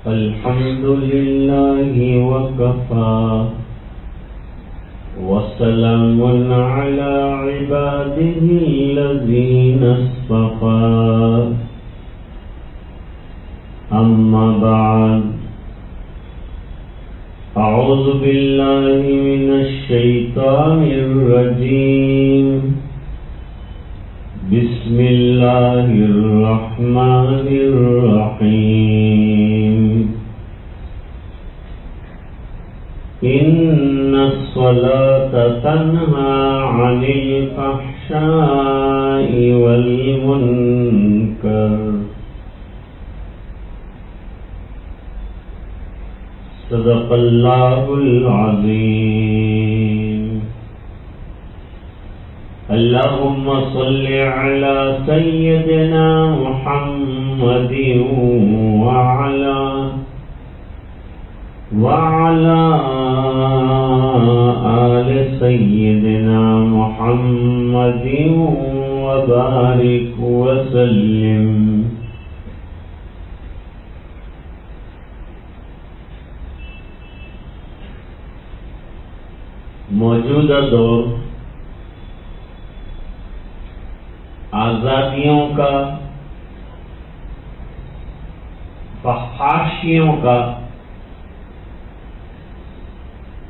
الحمد لله وكفى وسلام على عباده الذين اصطفى أما بعد أعوذ بالله من الشيطان الرجيم بسم الله الرحمن الرحيم إن الصلاة تنهى عن الفحشاء والمنكر صدق الله العظيم اللهم صل على سيدنا محمد وعلى آل سيدنا محمد وبارك وسلم. موجودہ دور آزادیوں کا، فحاشیوں کا،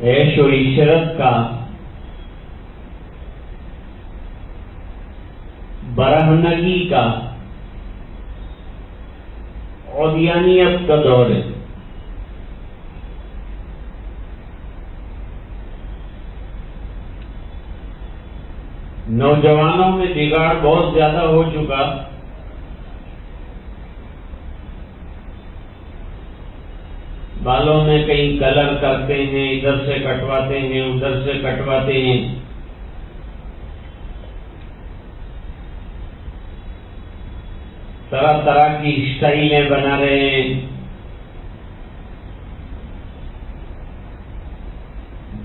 عیش و عشرت کا، برہنگی کا، عریانیت کا دور ہے. نوجوانوں میں بگاڑ بہت زیادہ ہو چکا. بالوں میں کہیں کلر کرتے ہیں، ادھر سے کٹواتے ہیں، ادھر سے کٹواتے ہیں. طرح طرح کی اسٹائلیں بنا رہے ہیں.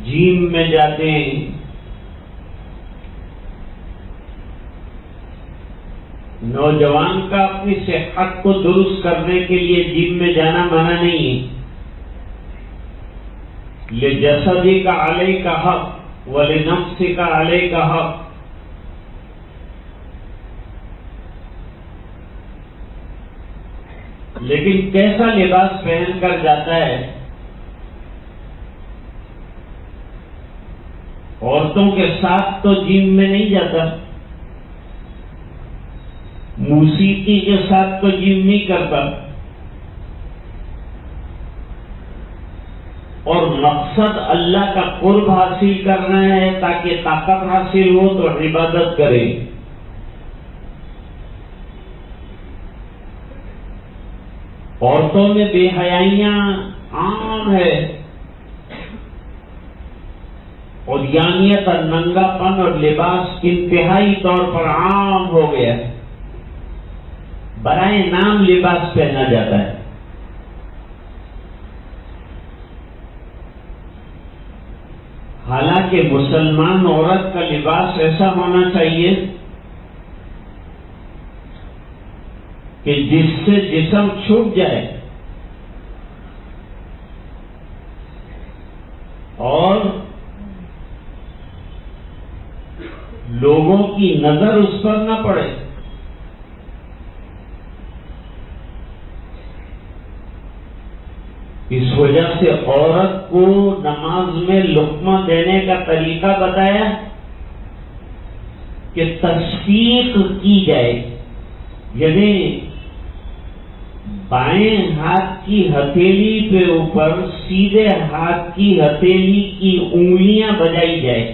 جیم میں جاتے ہیں. نوجوان کا اپنی صحت کو درست کرنے کے لیے جم میں جانا منع نہیں ہے. لِجَسَدِكَ عَلَيْكَ حَقٌّ وَلِنَفْسِكَ عَلَيْكَ حَقٌّ. لیکن کیسا لباس پہن کر جاتا ہے؟ عورتوں کے ساتھ تو جم میں نہیں جاتا، موسیقی کے ساتھ تو جم نہیں کرتا، اور مقصد اللہ کا قرب حاصل کرنا ہے تاکہ طاقت حاصل ہو تو عبادت کرے. عورتوں میں بے حیائیاں عام ہے. عریانیت اور ننگا پن اور لباس انتہائی طور پر عام ہو گیا ہے. برائے نام لباس پہنا جاتا ہے. حالانکہ مسلمان عورت کا لباس ایسا ہونا چاہیے کہ جس سے جسم چھپ جائے اور لوگوں کی نظر اس پر نہ پڑے. اس وجہ سے عورت کو نماز میں لقمہ دینے کا طریقہ بتایا کہ تصفیق کی جائے، یعنی بائیں ہاتھ کی ہتھیلی پہ اوپر سیدھے ہاتھ کی ہتھیلی کی انگلیاں بجائی جائے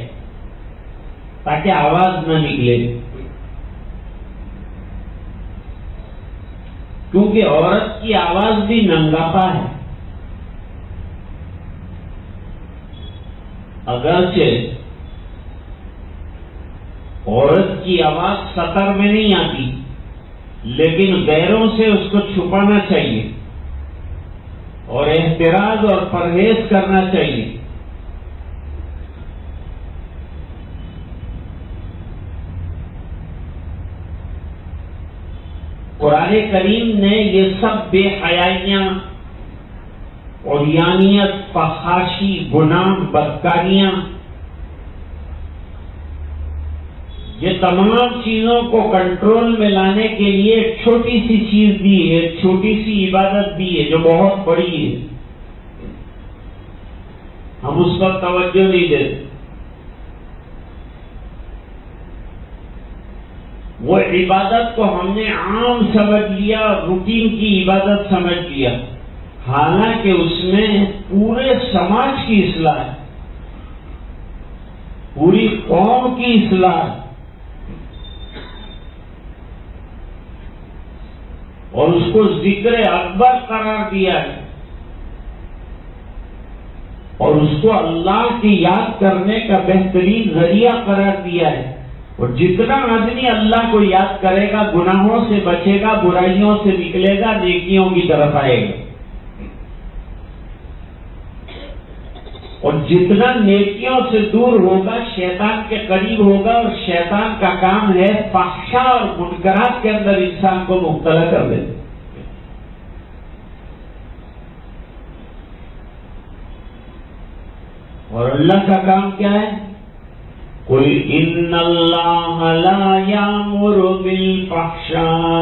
تاکہ آواز نہ نکلے. کیونکہ عورت کی آواز بھی ننگاپا ہے. اگرچہ عورت کی آواز سطر میں نہیں آتی، لیکن غیروں سے اس کو چھپانا چاہیے اور احتراز اور پرہیز کرنا چاہیے. قرآن کریم نے یہ سب بے حیائیاں عریانیت، فحاشی، گناہ، بدکاریاں، یہ تمام چیزوں کو کنٹرول میں لانے کے لیے ایک چھوٹی سی چیز دی ہے، ایک چھوٹی سی عبادت دی ہے جو بہت بڑی ہے. ہم اس پر توجہ نہیں دیتے. وہ عبادت کو ہم نے عام سمجھ لیا، روٹین کی عبادت سمجھ لیا، حالانکہ اس میں پورے سماج کی اصلاح ہے، پوری قوم کی اصلاح ہے، اور اس کو ذکر اکبر قرار دیا ہے، اور اس کو اللہ کی یاد کرنے کا بہترین ذریعہ قرار دیا ہے. اور جتنا آدمی اللہ کو یاد کرے گا گناہوں سے بچے گا، برائیوں سے نکلے گا، نیکیوں کی طرف آئے گا. اور جتنا نیکیوں سے دور ہوگا شیطان کے قریب ہوگا، اور شیطان کا کام ہے فحشا اور منکرات کے اندر انسان کو مبتلا کر دینا. اور اللہ کا کام کیا ہے؟ قُلْ إِنَّ اللَّهَ لَا يَأْمُرُ بِالْفَحْشَاءِ.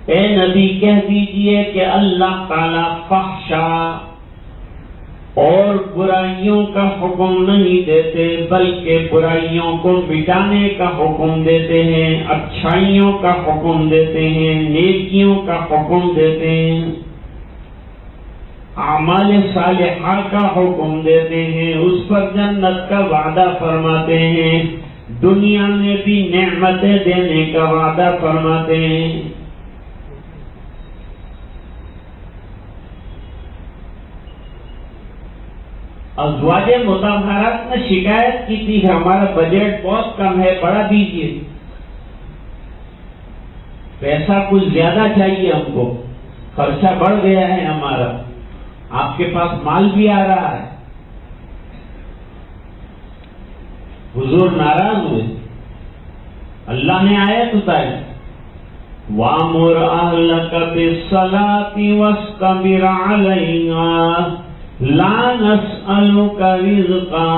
اے نبی کہہ دیجئے کہ اللہ تعالی فحشا اور برائیوں کا حکم نہیں دیتے، بلکہ برائیوں کو مٹانے کا حکم دیتے ہیں، اچھائیوں کا حکم دیتے ہیں، نیکیوں کا حکم دیتے ہیں، اعمال صالحہ کا حکم دیتے ہیں، اس پر جنت کا وعدہ فرماتے ہیں، دنیا میں بھی نعمتیں دینے کا وعدہ فرماتے ہیں. ازواج مطہرات نے شکایت کی تھی کہ ہمارا بجٹ بہت کم ہے، بڑھا دیجیے، پیسہ کچھ زیادہ چاہیے، ہم کو خرچہ بڑھ گیا ہے ہمارا، آپ کے پاس مال بھی آ رہا ہے. حضور ناراض ہوئے، اللہ نے آیت اتاری وَأْمُرْ أَهْلَكَ بِالصَّلَاةِ وَاصْطَبِرْ عَلَيْهَا لَا نَسْأَلُكَ رِزْقًا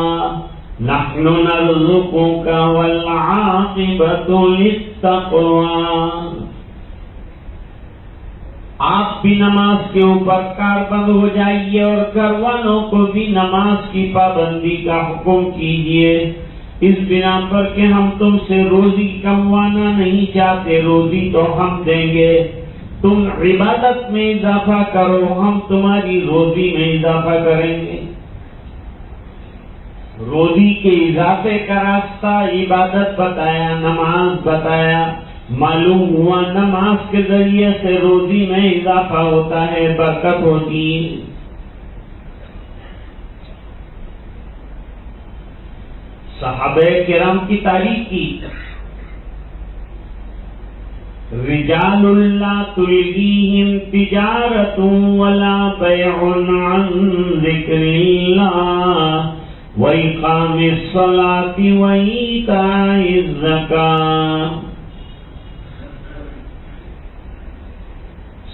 نَحْنُ نَرْزُقُكَ وَالْعَاقِبَةُ لِلتَّقْوَىٰ. آپ بھی نماز کے اوپر کاربند ہو جائیے اور گھر والوں کو بھی نماز کی پابندی کا حکم کیجیے، اس بنا پر کہ ہم تم سے روزی کموانا نہیں چاہتے، روزی تو ہم دیں گے، تم عبادت میں اضافہ کرو، ہم تمہاری روزی میں اضافہ کریں گے. روزی کے اضافے کا راستہ عبادت بتایا، نماز بتایا. معلوم ہوا نماز کے ذریعے سے روزی میں اضافہ ہوتا ہے، برکت ہوتی ہے. صحابہ کرام کی تعریف کی رجال لا تلہیہم تجارۃ ولا بیع عن ذکر اللہ وإقام الصلاة وإیتاء الزکاۃ.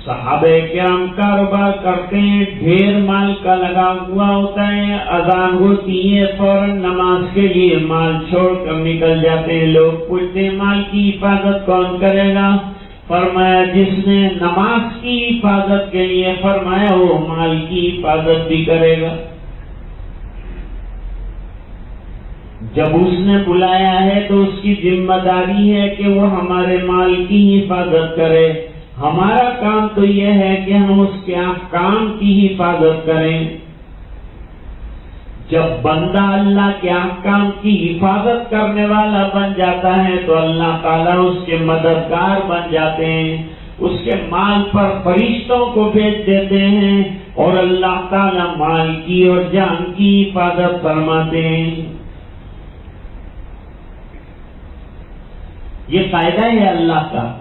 صحابہ کرام کاروبار کرتے ہیں، ڈھیر مال کا لگا ہوا ہوتا ہے، اذان ہوتی ہے فوراً نماز کے لیے مال چھوڑ کر نکل جاتے ہیں. لوگ پوچھتے ہیں مال کی حفاظت کون کرے گا؟ فرمایا جس نے نماز کی حفاظت کے لیے فرمایا وہ مال کی حفاظت بھی کرے گا. جب اس نے بلایا ہے تو اس کی ذمہ داری ہے کہ وہ ہمارے مال کی حفاظت کرے. ہمارا کام تو یہ ہے کہ ہم اس کے احکام کی حفاظت کریں. جب بندہ اللہ کے احکام کی حفاظت کرنے والا بن جاتا ہے تو اللہ تعالیٰ اس کے مددگار بن جاتے ہیں، اس کے مال پر فرشتوں کو بھیج دیتے ہیں اور اللہ تعالیٰ مال کی اور جان کی حفاظت فرماتے ہیں. یہ قاعدہ ہے اللہ کا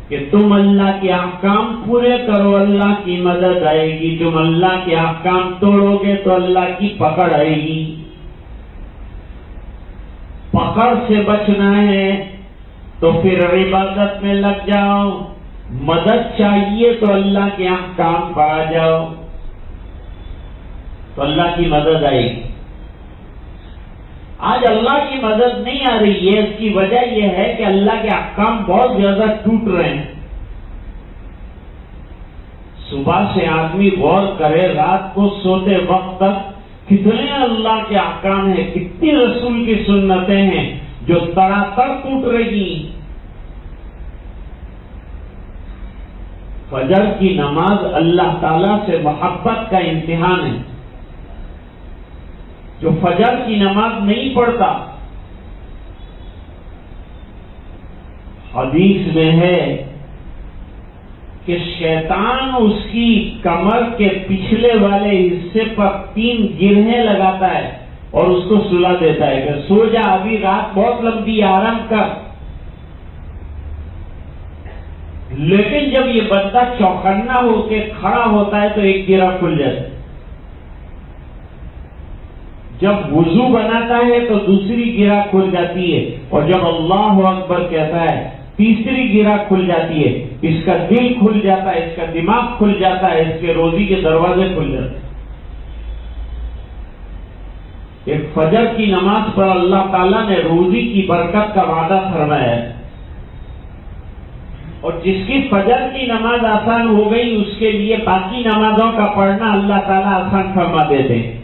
کہ تم اللہ کے احکام پورے کرو، اللہ کی مدد آئے گی. تم اللہ کے احکام توڑو گے تو اللہ کی پکڑ آئے گی. پکڑ سے بچنا ہے تو پھر عبادت میں لگ جاؤ، مدد چاہیے تو اللہ کے یہاں کام پر آ جاؤ تو اللہ کی مدد آئے گی. آج اللہ کی مدد نہیں آ رہی ہے. اس کی وجہ یہ ہے کہ اللہ کے احکام بہت زیادہ ٹوٹ رہے ہیں. صبح سے آدمی غور کرے رات کو سوتے وقت تک کتنے اللہ کے احکام ہیں, کتنی رسول کی سنتیں ہیں جو تڑاتڑ ٹوٹ رہی. فجر کی نماز اللہ تعالیٰ سے محبت کا امتحان ہے. جو فجر کی نماز نہیں پڑھتا, حدیث میں ہے کہ شیطان اس کی کمر کے پچھلے والے حصے پر 3 گرہیں لگاتا ہے اور اس کو سلا دیتا ہے کہ سو جا, ابھی رات بہت لمبی, آرام کر. لیکن جب یہ بندہ چوکنا ہو کے کھڑا ہوتا ہے تو ایک گرہ کھل جاتا ہے. جب وضو بناتا ہے تو دوسری گرہ کھل جاتی ہے, اور جب اللہ اکبر کہتا ہے تیسری گرہ کھل جاتی ہے. اس کا دل کھل جاتا ہے, اس کا دماغ کھل جاتا ہے, اس کے روزی کے دروازے کھل جاتے ہیں. ایک فجر کی نماز پر اللہ تعالیٰ نے روزی کی برکت کا وعدہ فرمایا ہے, اور جس کی فجر کی نماز آسان ہو گئی اس کے لیے باقی نمازوں کا پڑھنا اللہ تعالیٰ آسان فرما دیتے ہیں.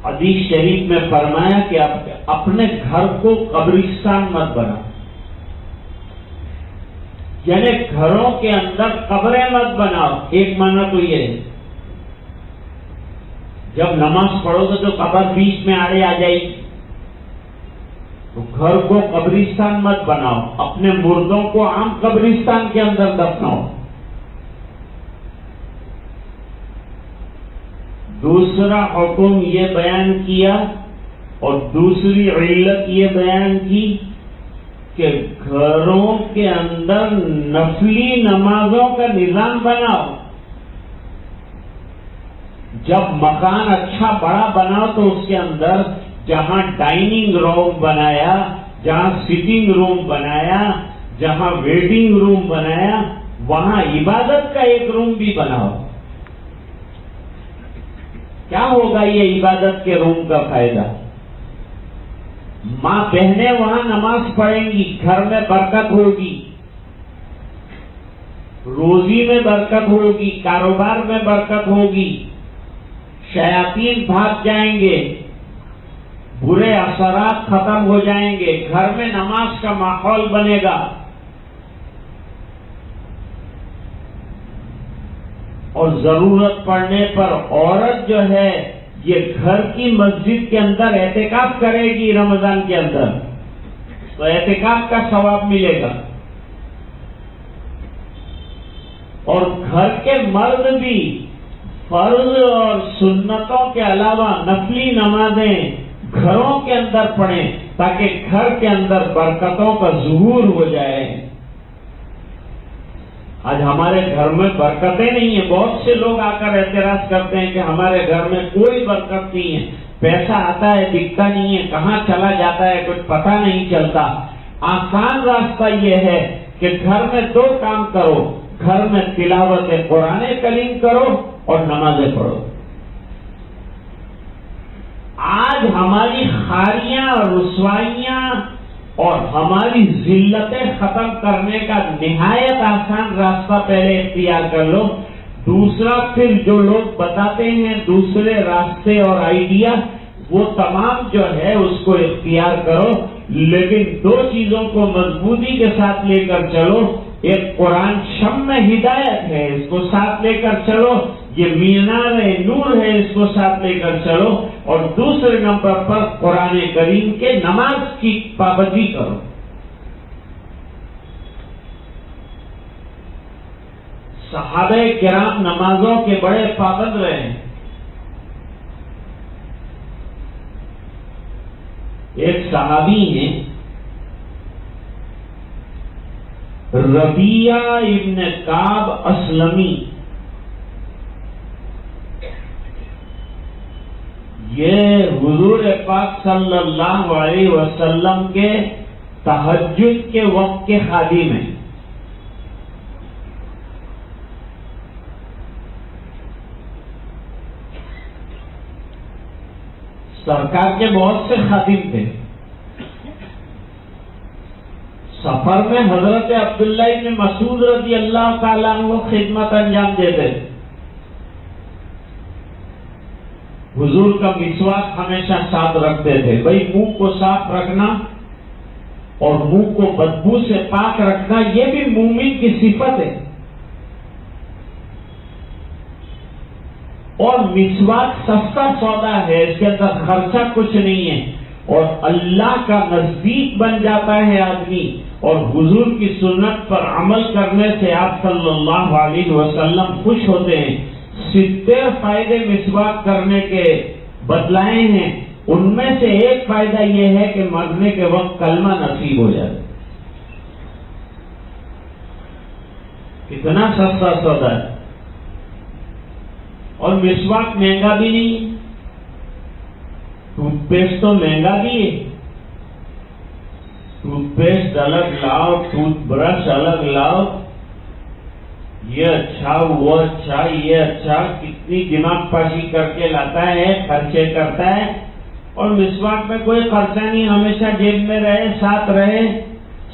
حدیث شریف میں فرمایا کہ اپنے گھر کو قبرستان مت بنا, یعنی گھروں کے اندر قبریں مت بناؤ. ایک معنی تو یہ ہے جب نماز پڑھو گے تو قبر بیچ میں آڑے آ جائے گی, تو گھر کو قبرستان مت بناؤ, اپنے مردوں کو عام قبرستان کے اندر دفناؤ. دوسرا حکم یہ بیان کیا اور دوسری علت یہ بیان کی کہ گھروں کے اندر نفلی نمازوں کا نظام بناؤ. جب مکان اچھا بڑا بناؤ تو اس کے اندر جہاں ڈائننگ روم بنایا, جہاں سٹنگ روم بنایا, جہاں ویٹنگ روم بنایا, وہاں عبادت کا ایک روم بھی بناؤ. کیا ہوگا یہ عبادت کے روم کا فائدہ؟ ماں بہنیں وہاں نماز پڑھیں گی, گھر میں برکت ہوگی, روزی میں برکت ہوگی, کاروبار میں برکت ہوگی, شیاطین بھاگ جائیں گے, برے اثرات ختم ہو جائیں گے, گھر میں نماز کا ماحول بنے گا. اور ضرورت پڑنے پر عورت جو ہے یہ گھر کی مسجد کے اندر اعتکاف کرے گی رمضان کے اندر, تو اعتکاف کا ثواب ملے گا. اور گھر کے مرد بھی فرض اور سنتوں کے علاوہ نفلی نمازیں گھروں کے اندر پڑھیں تاکہ گھر کے اندر برکتوں کا ظہور ہو جائے. آج ہمارے گھر میں برکتیں نہیں ہیں. بہت سے لوگ آ کر اعتراض کرتے ہیں کہ ہمارے گھر میں کوئی برکت نہیں ہے, پیسہ آتا ہے دکھتا نہیں ہے, کہاں چلا جاتا ہے کچھ پتہ نہیں چلتا. آسان راستہ یہ ہے کہ گھر میں 2 کام کرو, گھر میں تلاوت قرآن کریم کرو اور نمازیں پڑھو. آج ہماری خاریاں اور رسوائیاں اور ہماری ذلتیں ختم کرنے کا نہایت آسان راستہ پہلے اختیار کر لو. دوسرا پھر جو لوگ بتاتے ہیں دوسرے راستے اور آئیڈیا, وہ تمام جو ہے اس کو اختیار کرو, لیکن 2 چیزوں کو مضبوطی کے ساتھ لے کر چلو. ایک قرآن شمع ہدایت ہے, اس کو ساتھ لے کر چلو. یہ مینار نور ہے, اس کو ساتھ لے کر چلو. اور دوسرے نمبر پر قرآن کریم کے نماز کی پابندی کرو. صحابہ کرام نمازوں کے بڑے پابند رہے ہیں. ایک صحابی ہیں ربیہ ابن کعب اسلمی, یہ حضور پاک صلی اللہ علیہ وسلم کے تہجد کے وقت کے خادم ہیں. سرکار کے بہت سے خادم تھے. سفر میں حضرت عبداللہ ابن مسعود رضی اللہ تعالیٰ عنہ خدمت انجام دیتے. حضور کا مسواک ہمیشہ ساتھ رکھتے تھے. بھائی منہ کو صاف رکھنا اور منہ کو بدبو سے پاک رکھنا یہ بھی مومن کی صفت ہے. اور مسواک سستا سودا ہے، اس کے اندر خرچہ کچھ نہیں ہے اور اللہ کا نزدیک بن جاتا ہے آدمی. اور حضور کی سنت پر عمل کرنے سے آپ صلی اللہ علیہ وسلم خوش ہوتے ہیں. 70 فائدے مسواک کرنے کے بتلائے ہیں، ان میں سے ایک فائدہ یہ ہے کہ مرنے کے وقت کلمہ نصیب ہو جائے. کتنا سستا سودا ہے. اور مسواک مہنگا بھی نہیں. ٹوتھ پیسٹ تو مہنگا بھی ہے. ٹوتھ پیسٹ الگ لاؤ، ٹوتھ برش الگ لاؤ، یہ اچھا وہ اچھا یہ اچھا، کتنی دماغ پاشی کر کے لاتا ہے، خرچے کرتا ہے. اور مسواک میں کوئی خرچہ نہیں، ہمیشہ جیب میں رہے، ساتھ رہے،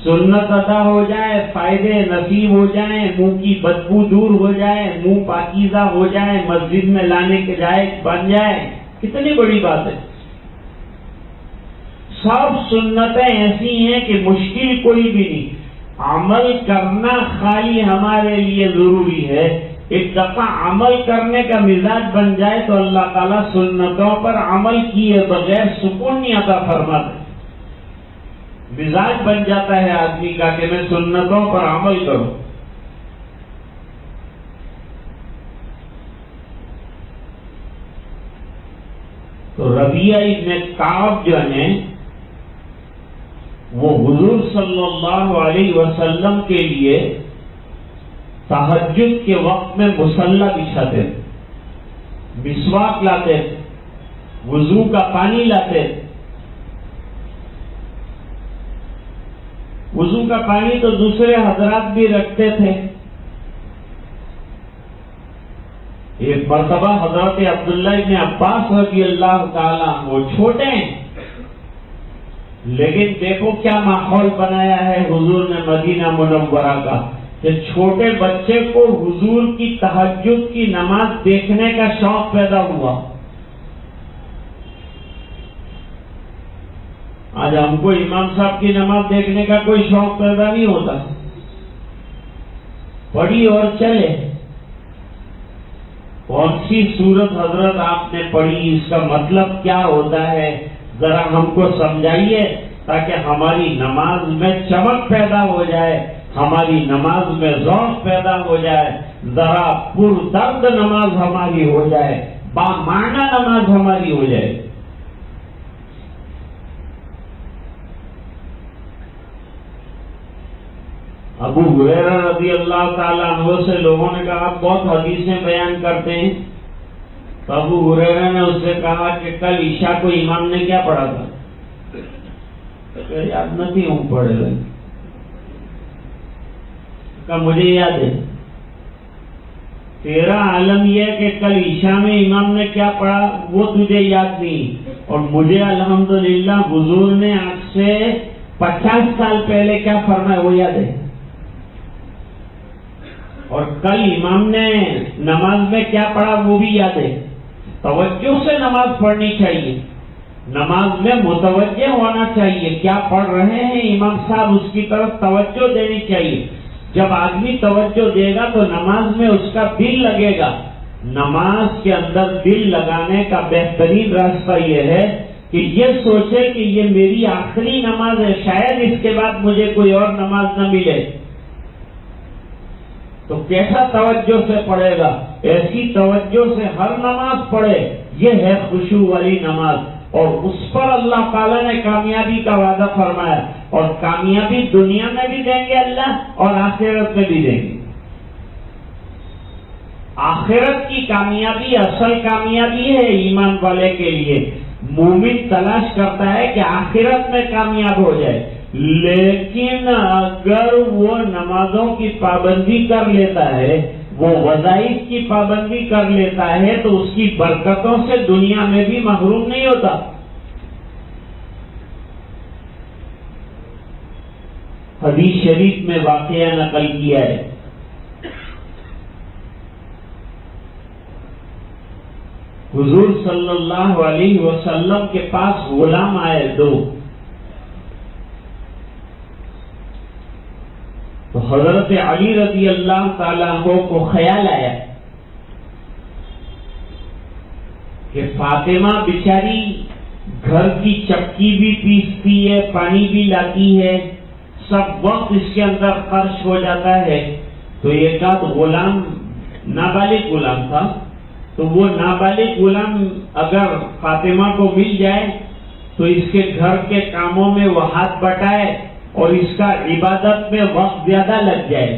سنت ادا ہو جائے، فائدے نصیب ہو جائیں، منہ کی بدبو دور ہو جائے، منہ پاکیزہ ہو جائے، مسجد میں لانے کے جائز بن جائے. کتنی بڑی بات ہے. سب سنتیں ایسی ہیں کہ مشکل کوئی بھی نہیں. عمل کرنا خالی ہمارے لیے ضروری ہے. ایک دفعہ عمل کرنے کا مزاج بن جائے تو اللہ تعالیٰ سنتوں پر عمل کیے بغیر سکون نہیں عطا فرماتا. مزاج بن جاتا ہے آدمی کا کہ میں سنتوں پر عمل کروں. تو ربیعہ ابن کعب جو ہیں وہ حضور صلی اللہ علیہ وسلم کے لیے تہجد کے وقت میں مصلی بچھاتے، مسواک لاتے، وضو کا پانی لاتے. وضو کا پانی تو دوسرے حضرات بھی رکھتے تھے. ایک مرتبہ حضرت عبداللہ ابن عباس رضی اللہ تعالیٰ وہ چھوٹے ہیں لیکن دیکھو کیا ماحول بنایا ہے حضور نے مدینہ منورہ کا کہ چھوٹے بچے کو حضور کی تہجد کی نماز دیکھنے کا شوق پیدا ہوا. آج ہم کو امام صاحب کی نماز دیکھنے کا کوئی شوق پیدا نہیں ہوتا. پڑھی اور چلے. کون سی سورت حضرت آپ نے پڑھی، اس کا مطلب کیا ہوتا ہے، ذرا ہم کو سمجھائیے تاکہ ہماری نماز میں چمک پیدا ہو جائے، ہماری نماز میں ذوق پیدا ہو جائے، ذرا پر درد نماز ہماری ہو جائے، بامعنی نماز ہماری ہو جائے. ابو ہریرہ رضی اللہ تعالیٰ عنہ سے لوگوں نے کہا آپ بہت حدیثیں بیان کرتے ہیں. تو ابو ہریرہ نے اس سے کہا کہ کل عشاء کو امام نے کیا پڑھا تھا؟ یاد نہیں ہوں پڑھے ہوئے. مجھے یاد ہے. تیرا عالم یہ ہے کہ کل عشاء میں امام نے کیا پڑھا وہ تجھے یاد نہیں، اور مجھے الحمدللہ حضور نے آج سے 50 سال پہلے کیا فرمایا وہ یاد ہے. اور کل امام نے نماز میں کیا پڑھا وہ بھی یاد ہے. توجہ سے نماز پڑھنی چاہیے، نماز میں متوجہ ہونا چاہیے. کیا پڑھ رہے ہیں امام صاحب اس کی طرف توجہ دینی چاہیے. جب آدمی توجہ دے گا تو نماز میں اس کا دل لگے گا. نماز کے اندر دل لگانے کا بہترین راستہ یہ ہے کہ یہ سوچے کہ یہ میری آخری نماز ہے، شاید اس کے بعد مجھے کوئی اور نماز نہ ملے. تو کیسا توجہ سے پڑھے گا؟ ایسی توجہ سے ہر نماز پڑھے. یہ ہے خشوع والی نماز، اور اس پر اللہ تعالیٰ نے کامیابی کا وعدہ فرمایا، اور کامیابی دنیا میں بھی دیں گے اللہ اور آخرت میں بھی دیں گے. آخرت کی کامیابی اصل کامیابی ہے ایمان والے کے لیے. مومن تلاش کرتا ہے کہ آخرت میں کامیاب ہو جائے، لیکن اگر وہ نمازوں کی پابندی کر لیتا ہے، وہ وظائف کی پابندی کر لیتا ہے، تو اس کی برکتوں سے دنیا میں بھی محروم نہیں ہوتا. حدیث شریف میں واقعہ نقل کیا ہے. حضور صلی اللہ علیہ وسلم کے پاس غلام آئے دو. تو حضرت علی رضی اللہ تعالیٰ عنہ کو خیال آیا کہ فاطمہ بیچاری گھر کی چکی بھی پیستی ہے، پانی بھی لاتی ہے، سب وقت اس کے اندر خرچ ہو جاتا ہے. تو ایک آدھ غلام، نابالغ غلام تھا، تو وہ نابالغ غلام اگر فاطمہ کو مل جائے تو اس کے گھر کے کاموں میں وہ ہاتھ بٹائے اور اس کا عبادت میں وقت زیادہ لگ جائے،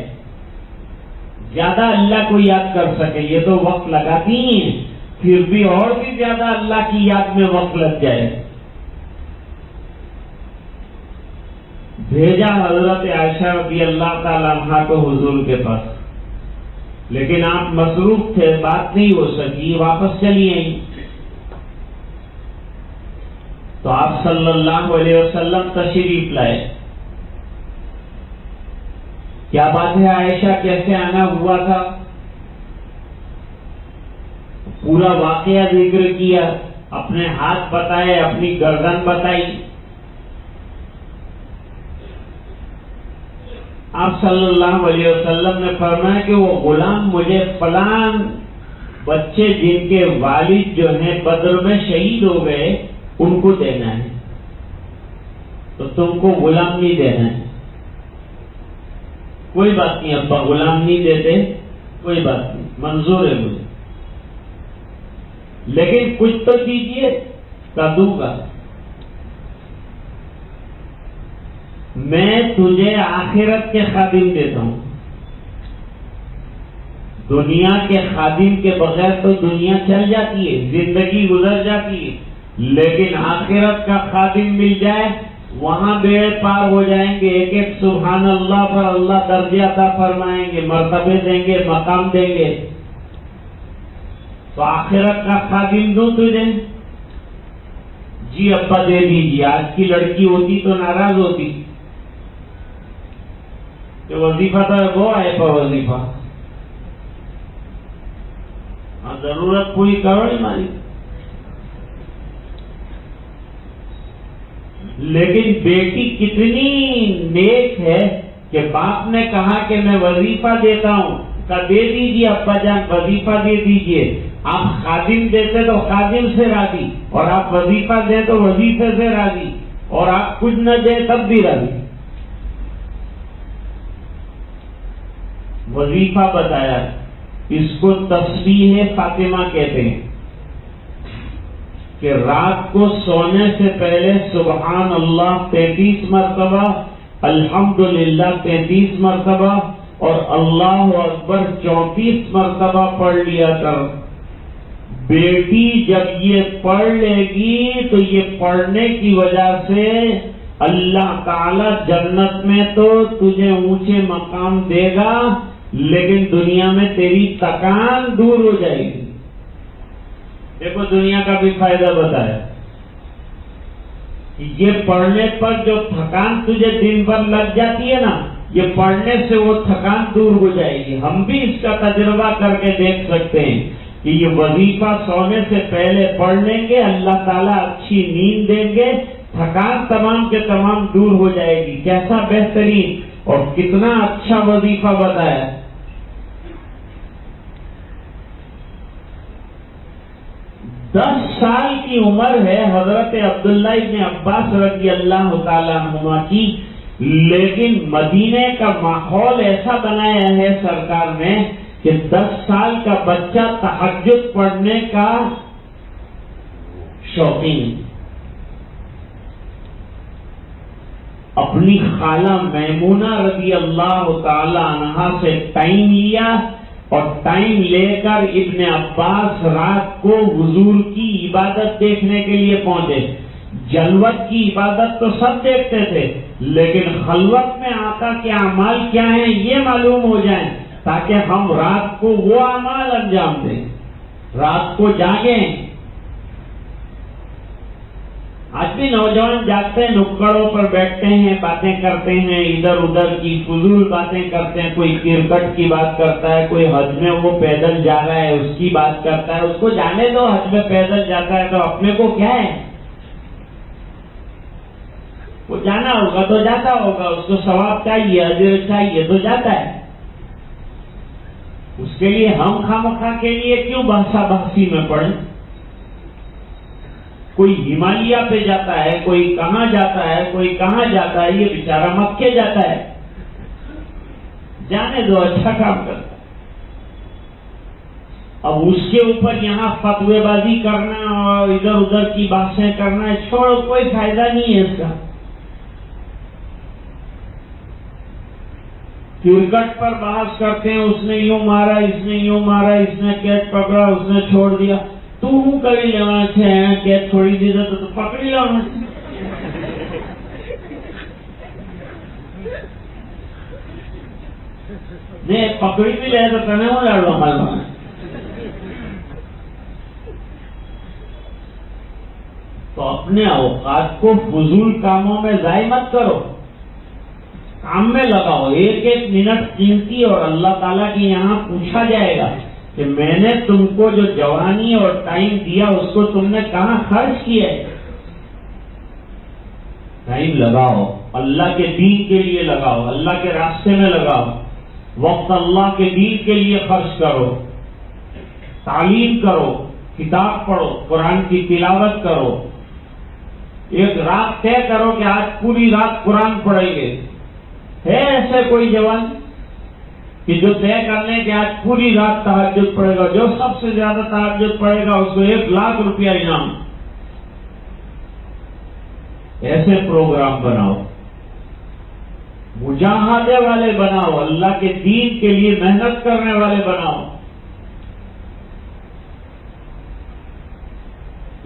زیادہ اللہ کو یاد کر سکے. یہ تو وقت لگاتی ہی ہیں، پھر بھی اور بھی زیادہ اللہ کی یاد میں وقت لگ جائے. بھیجا حضرت عائشہ رضی اللہ تعالیٰ عنہ کو حضور کے پاس، لیکن آپ مصروف تھے، بات نہیں ہو سکی، واپس چلی آئی. تو آپ صلی اللہ علیہ وسلم تشریف لائے. کیا بات ہے عائشہ، کیسے آنا ہوا تھا؟ پورا واقعہ ذکر کیا، اپنے ہاتھ بتائے، اپنی گردن بتائی. آپ صلی اللہ علیہ وسلم نے فرمایا کہ وہ غلام مجھے فلان بچے جن کے والد جو ہیں بدر میں شہید ہو گئے ان کو دینا ہے، تو تم کو غلام نہیں دینا ہے. کوئی بات نہیں ابا، غلام نہیں دیتے، کوئی بات نہیں، منظور ہے مجھے، لیکن کچھ تو دیجیے. کا دوں گا، میں تجھے آخرت کے خادم دیتا ہوں. دنیا کے خادم کے بغیر تو دنیا چل جاتی ہے، زندگی گزر جاتی ہے، لیکن آخرت کا خادم مل جائے وہاں بیڑے پار ہو جائیں گے. ایک ایک سبحان اللہ پر اللہ درجہ عطا فرمائیں گے، مرتبے دیں گے، مقام دیں گے. تو آخرت کا خادم دوں تجھے؟ جی ابا دے دیجیے. آج کی لڑکی ہوتی تو ناراض ہوتی کہ وظیفہ تو وہ آئے پر وظیفہ، ضرورت پوری کرو نہیں مانی. لیکن بیٹی کتنی نیک ہے کہ باپ نے کہا کہ میں وظیفہ دیتا ہوں، کا دے دیجیے ابا جان، وظیفہ دے دیجیے. آپ خادم دیتے تو خادم سے راضی، اور آپ وظیفہ دیں تو وظیفے سے راضی، اور آپ کچھ نہ دیں تب بھی راضی. وظیفہ بتایا، اس کو تسبیح فاطمہ کہتے ہیں کہ رات کو سونے سے پہلے سبحان اللہ 33 مرتبہ، الحمدللہ 33 مرتبہ اور اللہ اکبر 34 مرتبہ پڑھ لیا کر. بیٹی جب یہ پڑھ لے گی تو یہ پڑھنے کی وجہ سے اللہ تعالی جنت میں تو تجھے اونچے مقام دے گا، لیکن دنیا میں تیری تکان دور ہو جائے گی. دیکھو دنیا کا بھی فائدہ بتایا، یہ پڑھنے پر جو تھکان تجھے دن بھر لگ جاتی ہے نا، یہ پڑھنے سے وہ تھکان دور ہو جائے گی. ہم بھی اس کا تجربہ کر کے دیکھ سکتے ہیں کہ یہ وظیفہ سونے سے پہلے پڑھ لیں گے، اللہ تعالیٰ اچھی نیند دیں گے، تھکان تمام کے تمام دور ہو جائے گی. کیسا بہترین اور کتنا اچھا وظیفہ بتایا. 10 سال کی عمر ہے حضرت عبداللہ ابن عباس رضی اللہ تعالیٰ عنہما کی، لیکن مدینے کا ماحول ایسا بنایا ہے سرکار نے کہ 10 سال کا بچہ تہجد پڑھنے کا شوقین. اپنی خالہ میمونہ رضی اللہ تعالی عنہا سے ٹائم لیا اور ٹائم لے کر ابن عباس رات کو حضور کی عبادت دیکھنے کے لیے پہنچے. جلوت کی عبادت تو سب دیکھتے تھے، لیکن خلوت میں آقا کے اعمال کیا ہیں یہ معلوم ہو جائیں، تاکہ ہم رات کو وہ اعمال انجام دیں، رات کو جاگیں. آج بھی نوجوان جاگتے ہیں، نکڑوں پر بیٹھتے ہیں، باتیں کرتے ہیں، ادھر ادھر کی فضول باتیں کرتے ہیں. کوئی کرکٹ کی بات کرتا ہے، کوئی حج میں وہ پیدل جا رہا ہے اس کی بات کرتا ہے. اس کو جانے دو، حج میں پیدل جاتا ہے تو اپنے کو کیا ہے؟ وہ جانا ہوگا تو جاتا ہوگا، اس کو ثواب چاہیے، اجر چاہیے تو جاتا ہے. اس کے لیے ہم خامخواہ کے لیے کیوں بحثا بحثی میں پڑیں؟ کوئی ہمالیہ پہ جاتا ہے، کوئی کہاں جاتا ہے، کوئی کہاں جاتا ہے، یہ بیچارہ مکے جاتا ہے. جانے دو، اچھا کام کرتا ہے. اب اس کے اوپر یہاں فتوی بازی کرنا اور ادھر ادھر کی باتیں کرنا چھوڑو، کوئی فائدہ نہیں ہے اس کا. کرکٹ پر بحث کرتے ہیں، اس نے یوں مارا، اس نے یوں مارا، اس نے کیچ پکڑا، اس نے چھوڑ دیا. تو ہوں کری لینا ہے، کیچ چھوڑی دی تو پکڑی لینا. نہیں پکڑی بھی لے تو کنے ہو لڑ لو ہمارے. تو اپنے اوقات کو فضول کاموں میں ضائع مت کرو، کام میں لگاؤ. ایک ایک منٹ قیمتی، اور اللہ تعالیٰ کی یہاں پوچھا جائے گا کہ میں نے تم کو جو جوانی اور ٹائم دیا اس کو تم نے کہاں خرچ کیا ہے. ٹائم لگاؤ، اللہ کے دین کے لیے لگاؤ، اللہ کے راستے میں لگاؤ. وقت اللہ کے دین کے لیے خرچ کرو، تعلیم کرو، کتاب پڑھو، قرآن کی تلاوت کرو. ایک رات طے کرو کہ آج پوری رات قرآن پڑھیں گے. ہے ایسے کوئی جوان کہ جو طے کر لیں کہ آج پوری رات تہجد پڑھے گا؟ جو سب سے زیادہ تہجد پڑھے گا اس کو 1,00,000 روپیہ انعام. ایسے پروگرام بناؤ، مجاہدے والے بناؤ، اللہ کے دین کے لیے محنت کرنے والے بناؤ.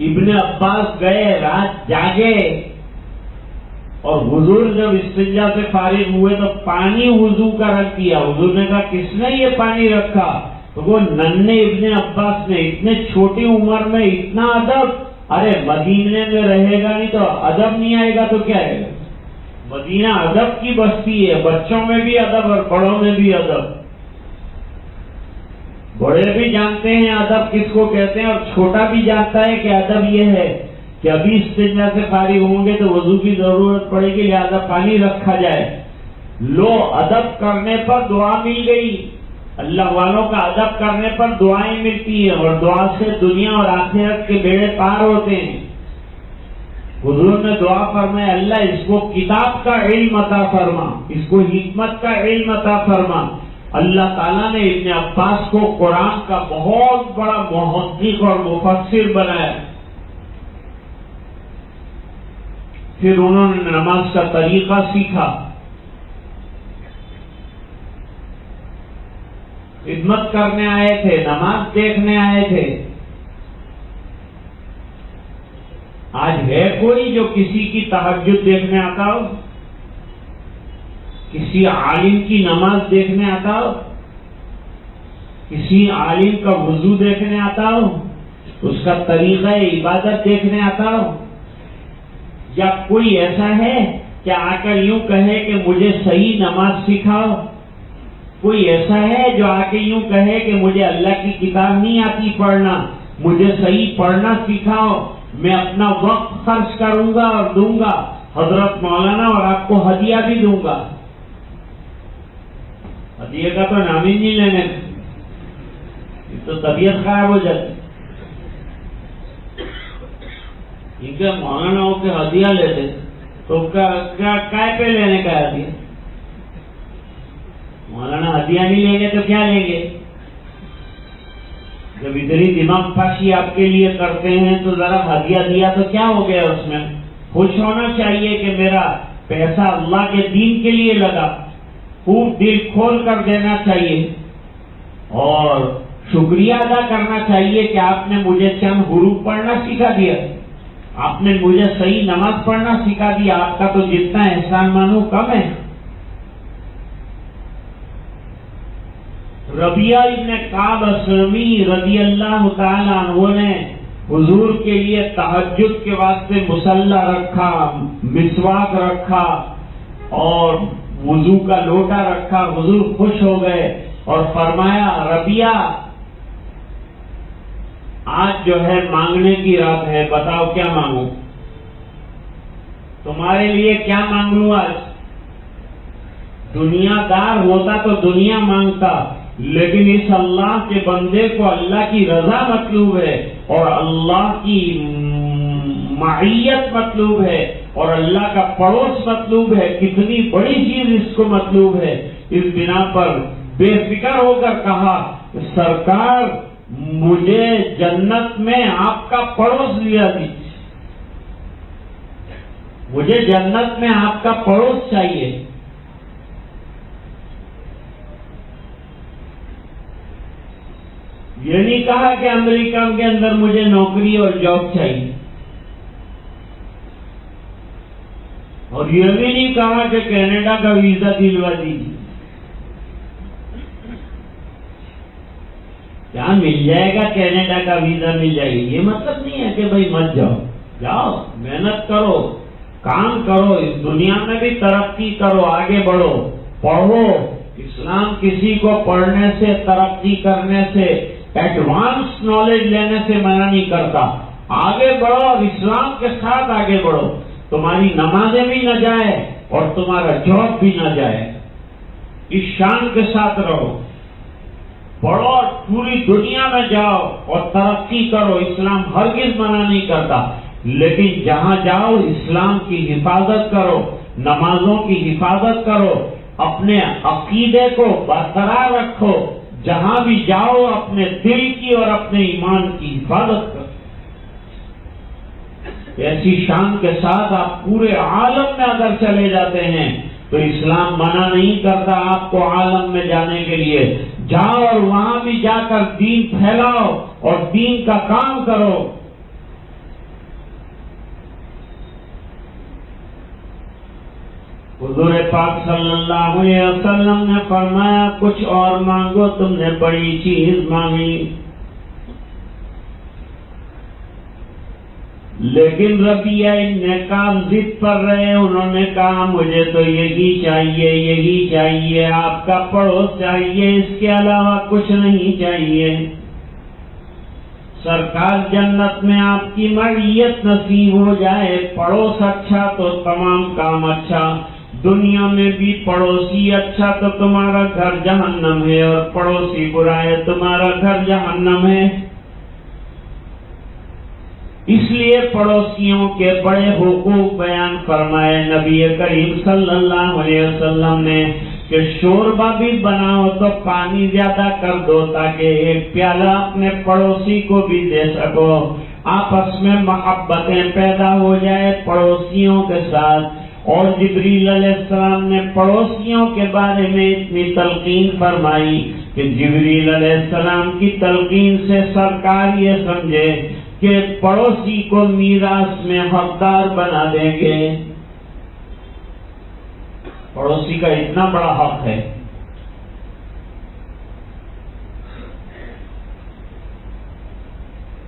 ابن عباس گئے، رات جاگے، اور حضور جب استنجا سے فارغ ہوئے تو پانی وضو کا رکھ دیا. حضور نے کہا کس نے یہ پانی رکھا؟ تو وہ ننھے ابن عباس نے، اتنے چھوٹی عمر میں اتنا ادب. ارے مدینے میں رہے گا نہیں تو ادب نہیں آئے گا تو کیا آئے گا؟ مدینہ ادب کی بستی ہے، بچوں میں بھی ادب اور بڑوں میں بھی ادب. بڑے بھی جانتے ہیں ادب کس کو کہتے ہیں، اور چھوٹا بھی جانتا ہے کہ ادب یہ ہے کہ ابھی استنجا سے فارغ ہوں گے تو وضو کی ضرورت پڑے گی، لہذا پانی رکھا جائے. لو ادب کرنے پر دعا مل گئی. اللہ والوں کا ادب کرنے پر دعائیں ملتی ہیں، اور دعا سے دنیا اور آخرت کے بیڑے پار ہوتے ہیں. حضور نے دعا فرمایا اللہ اس کو کتاب کا علم عطا فرما، اس کو حکمت کا علم عطا فرما. اللہ تعالیٰ نے ابن عباس کو قرآن کا بہت بڑا محقق اور مفسر بنایا. پھر انہوں نے نماز کا طریقہ سیکھا، خدمت کرنے آئے تھے، نماز دیکھنے آئے تھے. آج ہے کوئی جو کسی کی تہجد دیکھنے آتا ہو، کسی عالم کی نماز دیکھنے آتا ہو، کسی عالم کا وضو دیکھنے آتا ہو، اس کا طریقہ عبادت دیکھنے آتا ہو؟ یا کوئی ایسا ہے کہ آ کر یوں کہے کہ مجھے صحیح نماز سکھاؤ؟ کوئی ایسا ہے جو آ کے یوں کہے کہ مجھے اللہ کی کتاب نہیں آتی پڑھنا، مجھے صحیح پڑھنا سکھاؤ، میں اپنا وقت خرچ کروں گا اور دوں گا حضرت مولانا، اور آپ کو ہدیہ بھی دوں گا. ہدیے کا تو نام ہی نہیں لینے، تو طبیعت خراب ہو جاتی. ان کے مولانا ہو کے ہدیہ لیتے تو کیا پہ لینے کا ہدیہ؟ مولانا ہدیہ نہیں لیں گے تو کیا لیں گے؟ جب اتنی دماغ پاشی آپ کے لیے کرتے ہیں تو ذرا ہدیہ دیا تو کیا ہو گیا؟ اس میں خوش ہونا چاہیے کہ میرا پیسہ اللہ کے دین کے لیے لگا، خوب دل کھول کر دینا چاہیے. اور شکریہ ادا کرنا چاہیے کہ آپ نے مجھے چند حروف پڑھنا سکھا دیا، آپ نے مجھے صحیح نماز پڑھنا سکھا دیا، آپ کا تو جتنا احسان مانو کم ہے۔ ربیعہ ابن کعب اسلمی رضی اللہ تعالی عنہ نے حضور کے لیے تہجد کے واسطے مصلی رکھا، مسواک رکھا اور وضو کا لوٹا رکھا۔ حضور خوش ہو گئے اور فرمایا ربیعہ آج جو ہے مانگنے کی رات ہے، بتاؤ کیا مانگوں؟ تمہارے لیے کیا مانگ لوں آج؟ دنیا دار ہوتا تو دنیا مانگتا، لیکن اس اللہ کے بندے کو اللہ کی رضا مطلوب ہے اور اللہ کی معیت مطلوب ہے اور اللہ کا پڑوس مطلوب ہے۔ کتنی بڑی چیز اس کو مطلوب ہے۔ اس بنا پر بے فکر ہو کر کہا سرکار مجھے جنت میں آپ کا پڑوس دیا دیجیے، مجھے جنت میں آپ کا پڑوس چاہیے۔ یہ نہیں کہا کہ امریکہ کے اندر مجھے نوکری اور جاب چاہیے، اور یہ بھی نہیں کہا کہ کینیڈا کا ویزا دلوا دیجیے۔ کیا مل جائے گا؟ کینیڈا کا ویزا مل جائے گی، یہ مطلب نہیں ہے کہ بھائی مت جاؤ، جاؤ محنت کرو، کام کرو، اس دنیا میں بھی ترقی کرو، آگے بڑھو، پڑھو۔ اسلام کسی کو پڑھنے سے، ترقی کرنے سے، ایڈوانس نالج لینے سے منع نہیں کرتا۔ آگے بڑھو اور اسلام کے ساتھ آگے بڑھو، تمہاری نمازیں بھی نہ جائے اور تمہارا جاب بھی نہ جائے، اس شان کے ساتھ رہو، پڑھو اور پوری دنیا میں جاؤ اور ترقی کرو۔ اسلام ہرگز منع نہیں کرتا، لیکن جہاں جاؤ اسلام کی حفاظت کرو، نمازوں کی حفاظت کرو، اپنے عقیدے کو برقرار رکھو، جہاں بھی جاؤ اپنے دل کی اور اپنے ایمان کی حفاظت کرو۔ ایسی شان کے ساتھ آپ پورے عالم میں اگر چلے جاتے ہیں تو اسلام منع نہیں کرتا آپ کو عالم میں جانے کے لیے۔ جاؤ اور وہاں بھی جا کر دین پھیلاؤ اور دین کا کام کرو۔ حضور پاک صلی اللہ علیہ وسلم نے فرمایا کچھ اور مانگو، تم نے بڑی چیز مانگی۔ لیکن ربیعہ ابن کعب ضد پر رہے، انہوں نے کہا مجھے تو یہی چاہیے، یہی چاہیے، آپ کا پڑوس چاہیے، اس کے علاوہ کچھ نہیں چاہیے۔ سرکار جنت میں آپ کی معیت نصیب ہو جائے، پڑوس اچھا تو تمام کام اچھا، دنیا میں بھی پڑوسی اچھا تو تمہارا گھر جہنم ہے، اور پڑوسی برا ہے تمہارا گھر جہنم ہے۔ اس لیے پڑوسیوں کے بڑے حقوق بیان فرمائے نبی کریم صلی اللہ علیہ وسلم نے کہ شوربہ بھی بناؤ تو پانی زیادہ کر دو تاکہ ایک پیالہ اپنے پڑوسی کو بھی دے سکو، آپس میں محبتیں پیدا ہو جائے پڑوسیوں کے ساتھ۔ اور جبریل علیہ السلام نے پڑوسیوں کے بارے میں اتنی تلقین فرمائی کہ جبریل علیہ السلام کی تلقین سے سرکار یہ سمجھے کہ پڑوسی کو میراث میں حقدار بنا دیں گے۔ پڑوسی کا اتنا بڑا حق ہے۔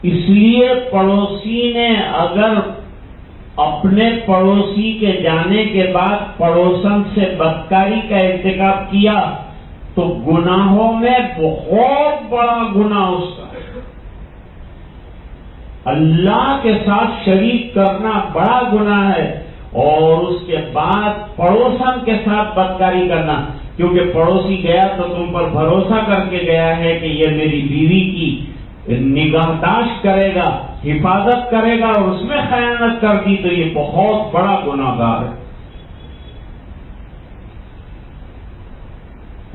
اس لیے پڑوسی نے اگر اپنے پڑوسی کے جانے کے بعد پڑوسن سے بدکاری کا ارتکاب کیا تو گناہوں میں بہت بڑا گناہ اس کا ہے۔ اللہ کے ساتھ شریک کرنا بڑا گناہ ہے، اور اس کے بعد پڑوسن کے ساتھ بدکاری کرنا، کیونکہ پڑوسی گیا تو تم پر بھروسہ کر کے گیا ہے کہ یہ میری بیوی کی نگہداشت کرے گا، حفاظت کرے گا، اور اس میں خیانت کر دی تو یہ بہت بڑا گناہگار ہے۔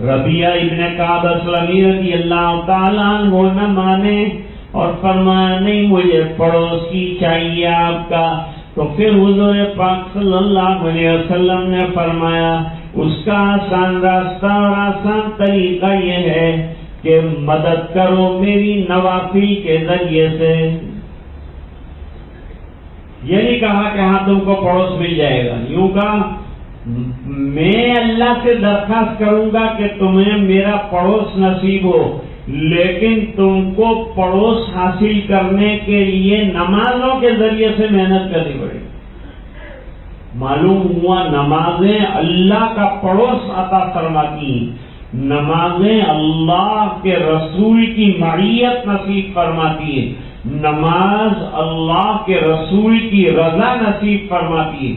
ربیعہ ابن کعب اسلمی رضی اللہ تعالیٰ عنہ نہ مانے اور فرمایا نہیں مجھے پڑوسی چاہیے آپ کا، تو پھر حضور پاک صلی اللہ علیہ وسلم نے فرمایا اس کا آسان راستہ اور آسان طریقہ یہ ہے کہ مدد کرو میری نوافل کے ذریعے سے. یہ نہیں کہا کہ ہاں تم کو پڑوس مل جائے گا، یوں کہا میں اللہ سے درخواست کروں گا کہ تمہیں میرا پڑوس نصیب ہو، لیکن تم کو پڑوس حاصل کرنے کے لیے نمازوں کے ذریعے سے محنت کرنی پڑے گی. معلوم ہوا نمازیں اللہ کا پڑوس عطا فرماتی ہیں، نمازیں اللہ کے رسول کی معیت نصیب فرماتی ہے، نماز اللہ کے رسول کی رضا نصیب فرماتی ہے.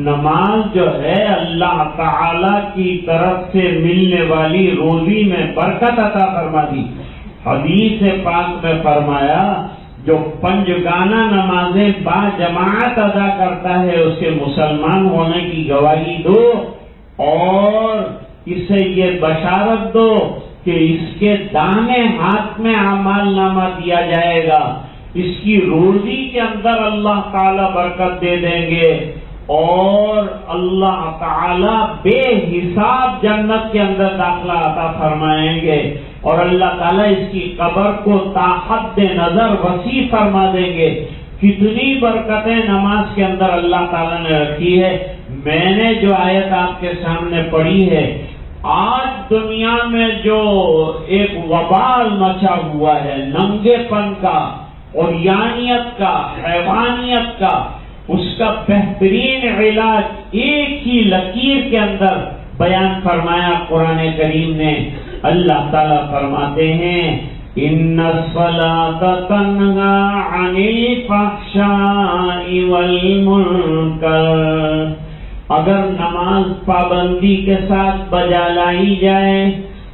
نماز جو ہے اللہ تعالی کی طرف سے ملنے والی روزی میں برکت عطا فرماتی. حدیث پاک میں فرمایا جو پنجگانہ نمازیں با جماعت ادا کرتا ہے اسے مسلمان ہونے کی گواہی دو اور اسے یہ بشارت دو کہ اس کے دانے ہاتھ میں اعمال نامہ دیا جائے گا، اس کی روزی کے اندر اللہ تعالی برکت دے دیں گے اور اللہ تعالی بے حساب جنت کے اندر داخلہ عطا فرمائیں گے اور اللہ تعالیٰ اس کی قبر کو تا حد نظر وسیع فرما دیں گے. کتنی برکتیں نماز کے اندر اللہ تعالیٰ نے رکھی ہے. میں نے جو آیت آپ کے سامنے پڑھی ہے، آج دنیا میں جو ایک وبال مچا ہوا ہے ننگے پن کا، عریانیت کا، حیوانیت کا، اس کا بہترین علاج ایک ہی لکیر کے اندر بیان فرمایا قرآن کریم نے. اللہ تعالیٰ فرماتے ہیں ان الصلاۃ تنہی عن الفحشاء والمنکر. اگر نماز پابندی کے ساتھ بجا لائی جائے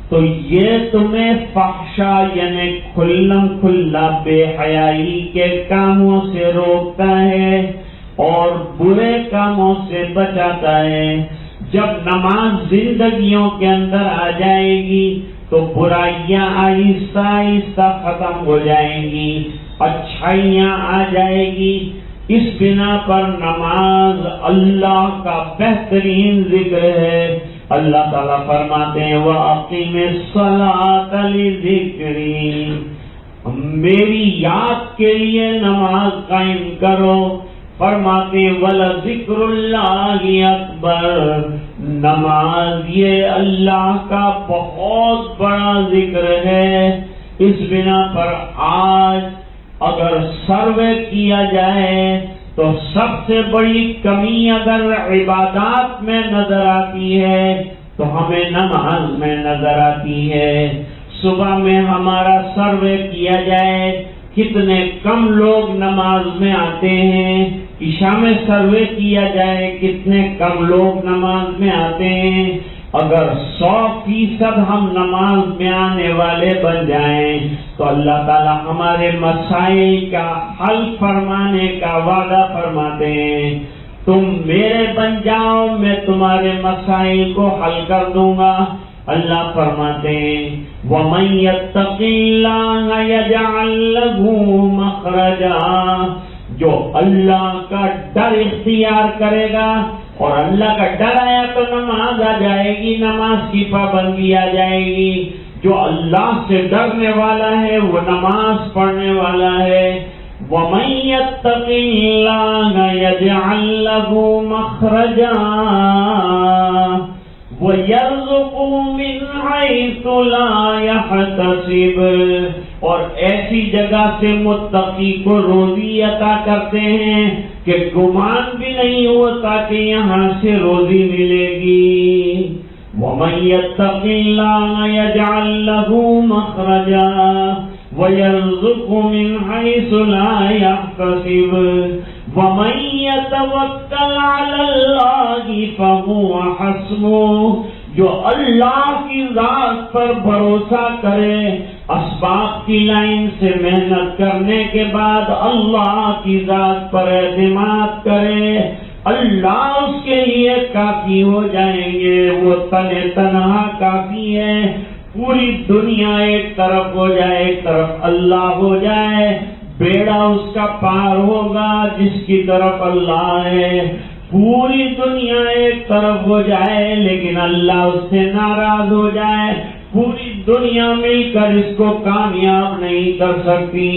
تو یہ تمہیں فحشا یعنی کھلم کھلا بے حیائی کے کاموں سے روکتا ہے اور برے کاموں سے بچاتا ہے. جب نماز زندگیوں کے اندر آ جائے گی تو برائیاں آہستہ آہستہ ختم ہو جائیں گی، اچھائیاں آ جائے گی. اس بنا پر نماز اللہ کا بہترین ذکر ہے. اللہ تعالیٰ فرماتے ہیں وَأَقِمِ الصَّلَاةَ لِذِكْرِي، میری یاد کے لیے نماز قائم کرو. فرماتے وَلَذِكْرُ اللَّهِ أَكْبَرُ، نماز یہ اللہ کا بہت بڑا ذکر ہے. اس بنا پر آج اگر سروے کیا جائے تو سب سے بڑی کمی اگر عبادات میں نظر آتی ہے تو ہمیں نماز میں نظر آتی ہے. صبح میں ہمارا سروے کیا جائے کتنے کم لوگ نماز میں آتے ہیں، عشاء میں سروے کیا جائے کتنے کم لوگ نماز میں آتے ہیں. اگر 100% ہم نماز میں آنے والے بن جائیں تو اللہ تعالی ہمارے مسائل کا حل فرمانے کا وعدہ فرماتے ہیں. تم میرے بن جاؤ میں تمہارے مسائل کو حل کر دوں گا. اللہ فرماتے ہیں وَمَن يَتَّقِ اللَّهَ يَجْعَل لَّهُ مَخْرَجًا، جو اللہ کا ڈر اختیار کرے گا اور اللہ کا ڈر آیا تو نماز آ جائے گی، نماز کی پابندی آ جائے گی. جو اللہ سے ڈرنے والا ہے وہ نماز پڑھنے والا ہے. وَمَن يَتَّقِ اللَّهَ يَجْعَل لَّهُ مَخْرَجًا وَيَرْزُقْهُ مِنْ حَيْثُ لَا يَحْتَسِبُ، اور ایسی جگہ سے متقی کو روزی عطا کرتے ہیں کہ گمان بھی نہیں ہوتا کہ یہاں سے روزی ملے گی. وَمَن يَتَّقِ اللَّهَ يَجْعَل لَّهُ مَخْرَجًا وَيَرْزُقْهُ مِنْ حَيْثُ لَا يَحْتَسِبُ وَمَن يَتَوَكَّلْ عَلَى اللَّهِ فَهُوَ حَسْبُهُ، جو اللہ کی ذات پر بھروسہ کرے، اسباب کی لائن سے محنت کرنے کے بعد اللہ کی ذات پر اعتماد کرے، اللہ اس کے لیے کافی ہو جائیں گے. وہ تنہا تنہا کافی ہے. پوری دنیا ایک طرف ہو جائے، ایک طرف اللہ ہو جائے، بیڑا اس کا پار ہوگا جس کی طرف اللہ ہے. پوری دنیا ایک طرف ہو جائے لیکن اللہ اس سے ناراض ہو جائے، پوری دنیا مل کر اس کو کامیاب نہیں کر سکتی.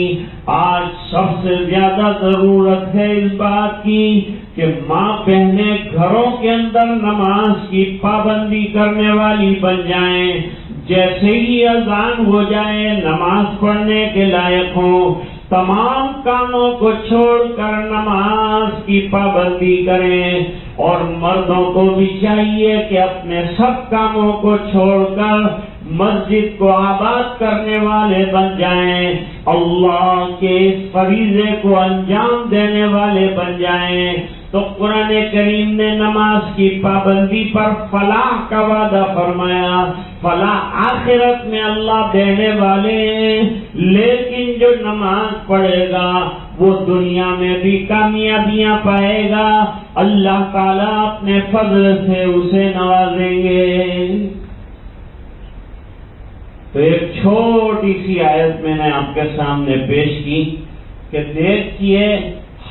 آج سب سے زیادہ ضرورت ہے اس بات کی کہ ماں بہنیں گھروں کے اندر نماز کی پابندی کرنے والی بن جائیں. جیسے ہی اذان ہو جائے نماز پڑھنے کے لائق ہوں، تمام کاموں کو چھوڑ کر نماز کی پابندی کریں. اور مردوں کو بھی چاہیے کہ اپنے سب کاموں کو چھوڑ کر مسجد کو آباد کرنے والے بن جائیں، اللہ کے اس فریضے کو انجام دینے والے بن جائیں. تو قرآن کریم نے نماز کی پابندی پر فلاح کا وعدہ فرمایا. فلاح آخرت میں اللہ دینے والے ہیں، لیکن جو نماز پڑھے گا وہ دنیا میں بھی کامیابیاں پائے گا. اللہ تعالیٰ اپنے فضل سے اسے نوازیں گے. تو ایک چھوٹی سی آیت میں نے آپ کے سامنے پیش کی کہ دیکھیے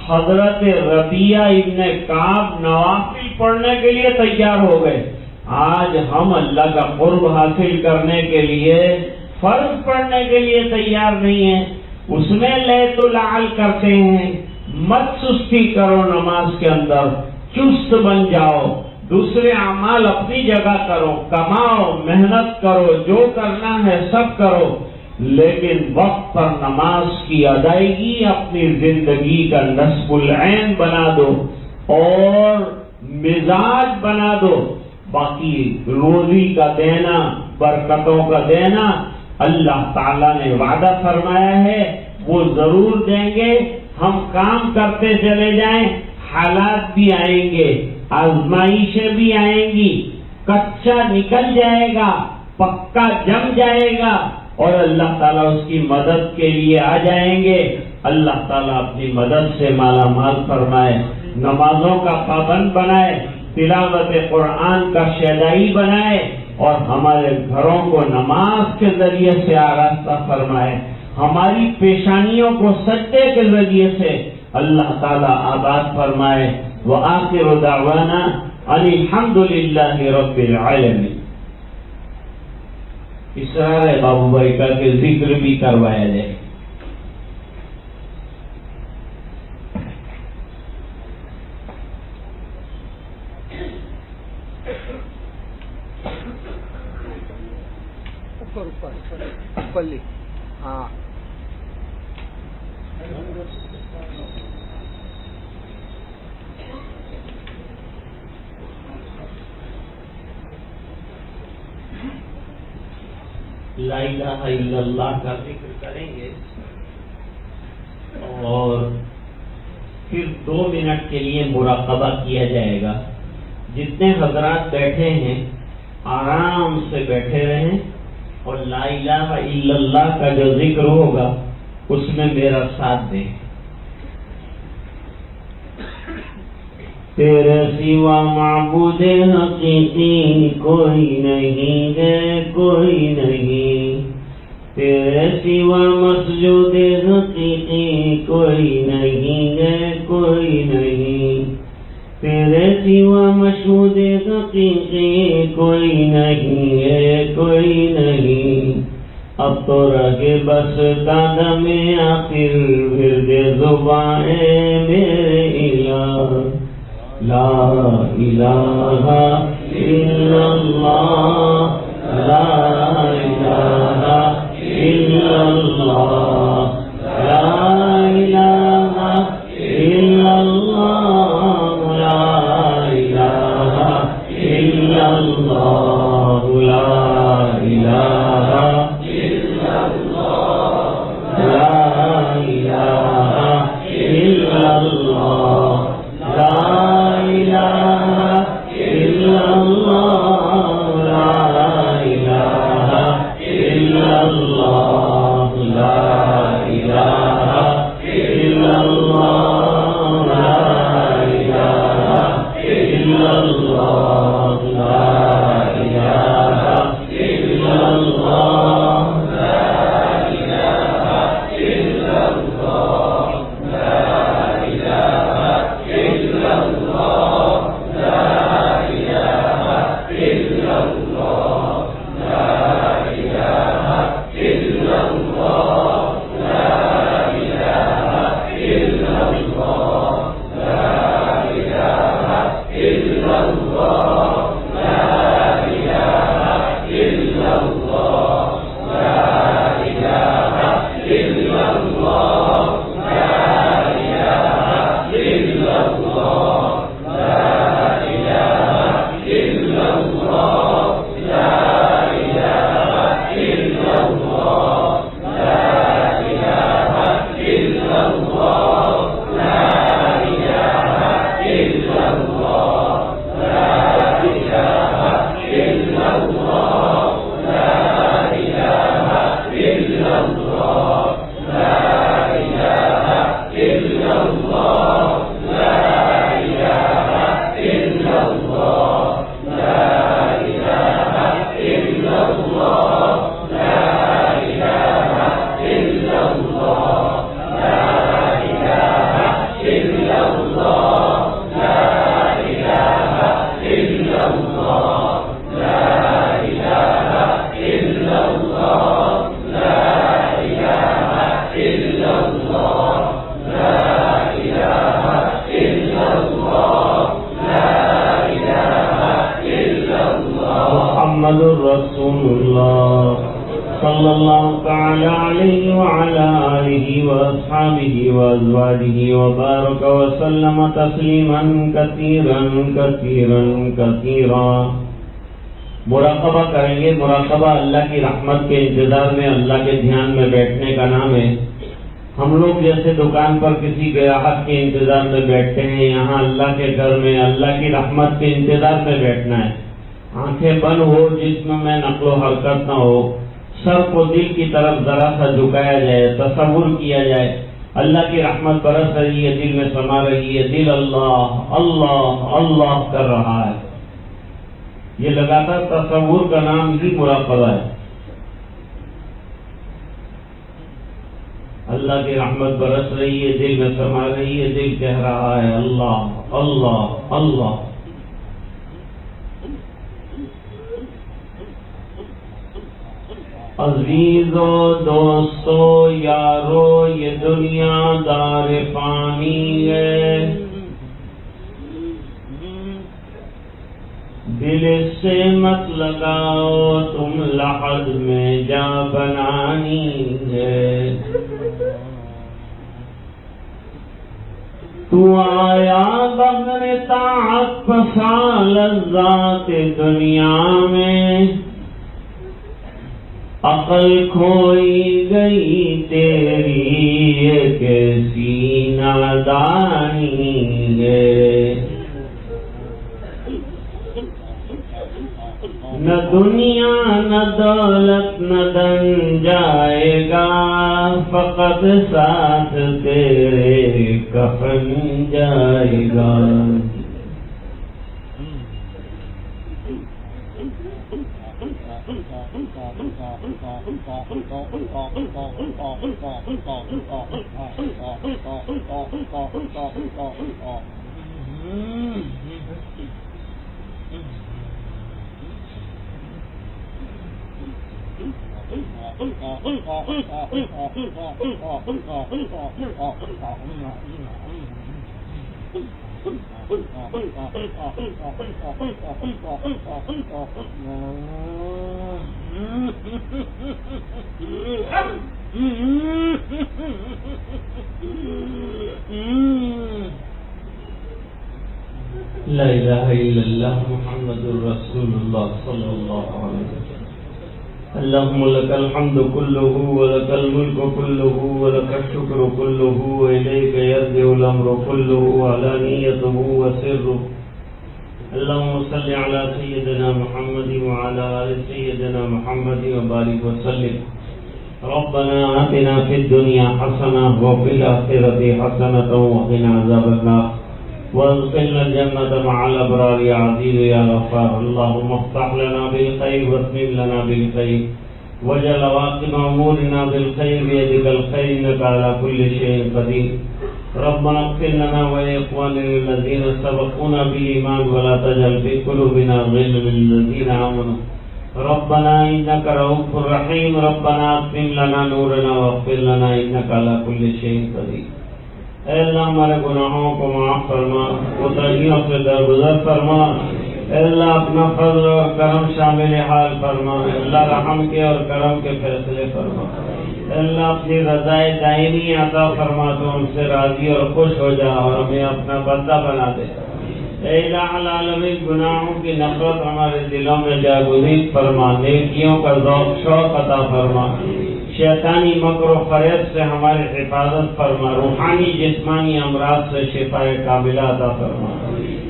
حضرت ربیہ ابن کعب نوافل پڑھنے کے لیے تیار ہو گئے. آج ہم اللہ کا قرب حاصل کرنے کے لیے فرض پڑھنے کے لیے تیار نہیں ہیں، اس میں لیت العل کرتے ہیں. مت سستی کرو نماز کے اندر، چست بن جاؤ. دوسرے اعمال اپنی جگہ کرو، کماؤ، محنت کرو، جو کرنا ہے سب کرو، لیکن وقت پر نماز کی ادائیگی اپنی زندگی کا نصب العین بنا دو اور مزاج بنا دو. باقی روزی کا دینا، برکتوں کا دینا اللہ تعالیٰ نے وعدہ فرمایا ہے، وہ ضرور دیں گے. ہم کام کرتے چلے جائیں، حالات بھی آئیں گے، آزمائشیں بھی آئیں گی، کچا نکل جائے گا، پکا جم جائے گا، اور اللہ تعالیٰ اس کی مدد کے لیے آ جائیں گے. اللہ تعالیٰ اپنی مدد سے مالا مال فرمائے، نمازوں کا پابند بنائے، تلاوت قرآن کا شیدائی بنائے، اور ہمارے گھروں کو نماز کے ذریعے سے آراستہ فرمائے. ہماری پیشانیوں کو سجدے کے ذریعے سے اللہ تعالیٰ آباد فرمائے. وآخر دعوانا ان الحمد للہ رب العالمین. اصرار ہے بابو بھائی کا کہ ذکر بھی کروایا جائے. ہاں لا الہ الا اللہ کا ذکر کریں گے اور پھر 2 منٹ کے لیے مراقبہ کیا جائے گا. جتنے حضرات بیٹھے ہیں آرام سے بیٹھے رہیں اور لا الہ الا اللہ کا جو ذکر ہوگا اس میں میرا ساتھ دیں. تیرے سوا معبود حقیقی کوئی نہیں ہے، کوئی نہیں. تیرے سوا مسجود حقیقی کوئی نہیں ہے، کوئی نہیں. تیرے سوا مشہود حقیقی کوئی نہیں ہے، کوئی نہیں. اب تو رہے بس قدم آخر ورد زبان میرے الہ. لا الہ الا اللہ، لا الہ الا اللہ، لا الہ الا اللہ، لا الہ الا اللہ، لا الہ الا اللہ، لا الہ الا اللہ، لا صلی اللہ تعالی علیہ وعلی آلہ واصحابہ وازواجہ وبارک وسلم تسلیما کثیرا کثیرا کثیرا۔ مراقبہ کریں گے۔ مراقبہ اللہ کی رحمت کے انتظار میں، اللہ کے دھیان میں بیٹھنے کا نام ہے۔ ہم لوگ جیسے دکان پر کسی گراہک کے انتظار میں بیٹھتے ہیں، یہاں اللہ کے گھر میں اللہ کی رحمت کے انتظار میں بیٹھنا ہے۔ آنکھیں بند ہو، جسم میں نقل و حرکت نہ ہو، سر کو دل کی طرف ذرا سا جھکایا جائے، تصور کیا جائے اللہ کی رحمت برس رہی ہے، دل میں سما رہی ہے، دل اللہ اللہ اللہ کر رہا ہے۔ یہ لگاتار تصور کا نام ہی مراقبہ ہے۔ اللہ کی رحمت برس رہی ہے، دل میں سما رہی ہے، دل کہہ رہا ہے اللہ اللہ اللہ۔ عزیزو دوستو یارو، یہ دنیا دار فانی ہے، دل سے مت لگاؤ تم لحد میں جا بنانی ہے۔ تو آیا بغیر طاعت پسا لذات دنیا میں، عقل کھوئی گئی تیری یہ کیسی نادانی ہے۔ نہ دنیا نہ دولت نہ دن جائے گا، فقط ساتھ تیرے کفن جائے گا۔ لا الہ الا اللہ محمد رسول اللہ صلی اللہ علیہ وسلم۔ اللهم لك الحمد كله ولك الملك كله ولك الشكر كله وإليك يرجع الأمر كله علانيته وسره۔ اللهم صل على سيدنا محمد وعلى آل سيدنا محمد وبارك وسلم۔ ربنا آتنا في الدنيا حسنة وفي الآخرة حسنة وقنا عذاب النار وادخلنا الجنة مع الأبرار يا عزيز يا غفار۔ اللهم افتح لنا بالخير واتمم لنا بالخير واجعل عواقب أمورنا بالخير بيدك الخير إنك على كل شيء قدير۔ ربنا اغفر لنا ولإخواننا الذين سبقونا بالإيمان ولا تجعل في قلوبنا غلا للذين آمنوا ربنا إنك رؤوف رحيم۔ ربنا أتمم لنا نورنا واغفر لنا إنك على كل شيء قدير۔ اے اللہ ہمارے گناہوں کو معاف فرما، کوتاہیوں سے درگزر فرما۔ اللہ اپنا فضل اور کرم شامل حال فرما، اللہ رحم کے اور کرم کے فیصلے فرما، اللہ اپنی رضائے دائمی عطا فرما تو ہم سے راضی اور خوش ہو جا اور ہمیں اپنا بندہ بنا دے۔ اے الہ العالمین، گناہوں کی نفرت ہمارے دلوں میں جاگزین فرما، نیکیوں کا ذوق شوق عطا فرما، شیطانی مکر و فریب سے ہماری حفاظت فرما، روحانی جسمانی امراض سے شفا کاملہ عطا فرما،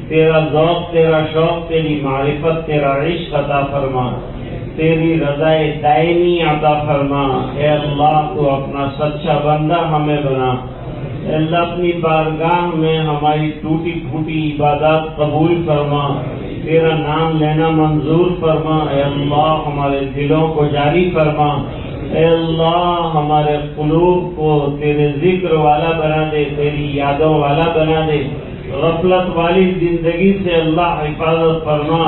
تیرا ذوق، تیرا شوق، تیری معرفت، تیرا عشق عطا فرما، تیری رضائے دائمی عطا فرما۔ اے اللہ تو اپنا سچا بندہ ہمیں بنا، اے اللہ اپنی بارگاہ میں ہماری ٹوٹی پھوٹی عبادات قبول فرما، تیرا نام لینا منظور فرما۔ اے اللہ ہمارے دلوں کو جاری فرما، اے اللہ ہمارے قلوب کو تیرے ذکر والا بنا دے، تیری یادوں والا بنا دے، غفلت والی زندگی سے اللہ حفاظت فرما۔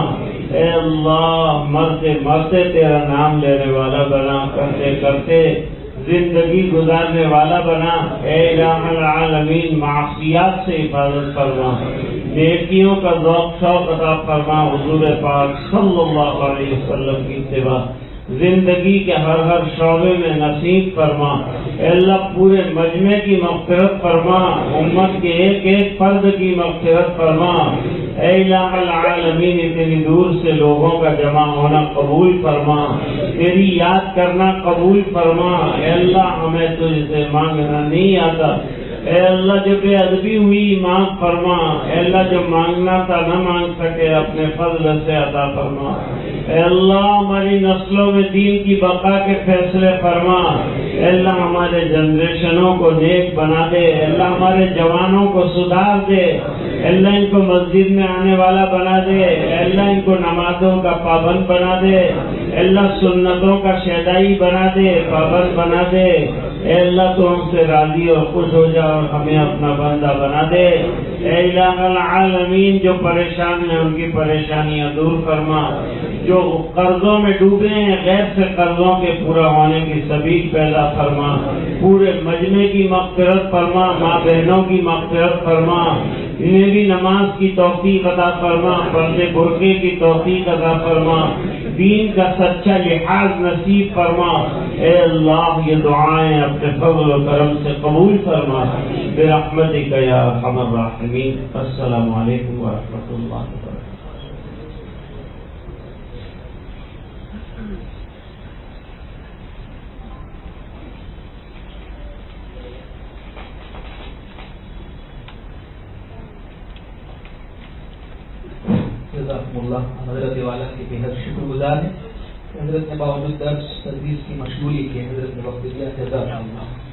اے اللہ مرتے مرتے تیرا نام لینے والا بنا، کرتے کرتے زندگی گزارنے والا بنا۔ اے الہ العالمین، معصیات سے حفاظت فرما، نیکیوں کا ذوق شوق عطا فرما، حضور پاک صلی اللہ علیہ وسلم کی اتباع زندگی کے ہر شعبے میں نصیب فرما۔ اے اللہ پورے مجمع کی مغفرت فرما، امت کے ایک ایک فرد کی مغفرت فرما۔ اے الہ العالمین، اتنی دور سے لوگوں کا جمع ہونا قبول فرما، تیری یاد کرنا قبول فرما۔ اے اللہ ہمیں تجھ سے مانگنا نہیں آتا، اے اللہ جو بے ادبی ہوئی معاف فرما، اے اللہ جو مانگنا تھا نہ مانگ سکے اپنے فضل سے عطا فرما۔ اے اللہ ہماری نسلوں میں دین کی بقا کے فیصلے فرما، اے اللہ ہمارے جنریشنوں کو نیک بنا دے، اے اللہ ہمارے جوانوں کو سدھار دے، اے اللہ ان کو مسجد میں آنے والا بنا دے، اے اللہ ان کو نمازوں کا پابند بنا دے، اے اللہ سنتوں کا شیدائی بنا دے، پابند بنا دے۔ اے اللہ تو ہم سے راضی اور خوش ہو جا اور ہمیں اپنا بندہ بنا دے۔ اے الہ العالمین، جو پریشان ہیں ان کی پریشانیاں دور فرما، جو قرضوں میں ڈوبے ہیں غیر سے قرضوں کے پورا ہونے کی سبیل پیدا فرما، پورے مجمع کی مغفرت فرما، ماں بہنوں کی مغفرت فرما، انہیں بھی نماز کی توفیق عطا فرما، پردے برقعے کی توفیق عطا فرما، دین کا سچا لحاظ نصیب فرما۔ اے اللہ یہ دعائیں اپنے فضل و کرم سے قبول فرما، برحمتک یا ارحم الراحمین۔ السلام علیکم ورحمۃ اللہ وبرکاتہ۔ جزاکم اللہ، حضرت والا کے بے حد شکر گزار ہیں۔ حضرت نے باوجود درس تدریس کی مشغولی کے حضرت نے وقت دیا، جزاکم اللہ۔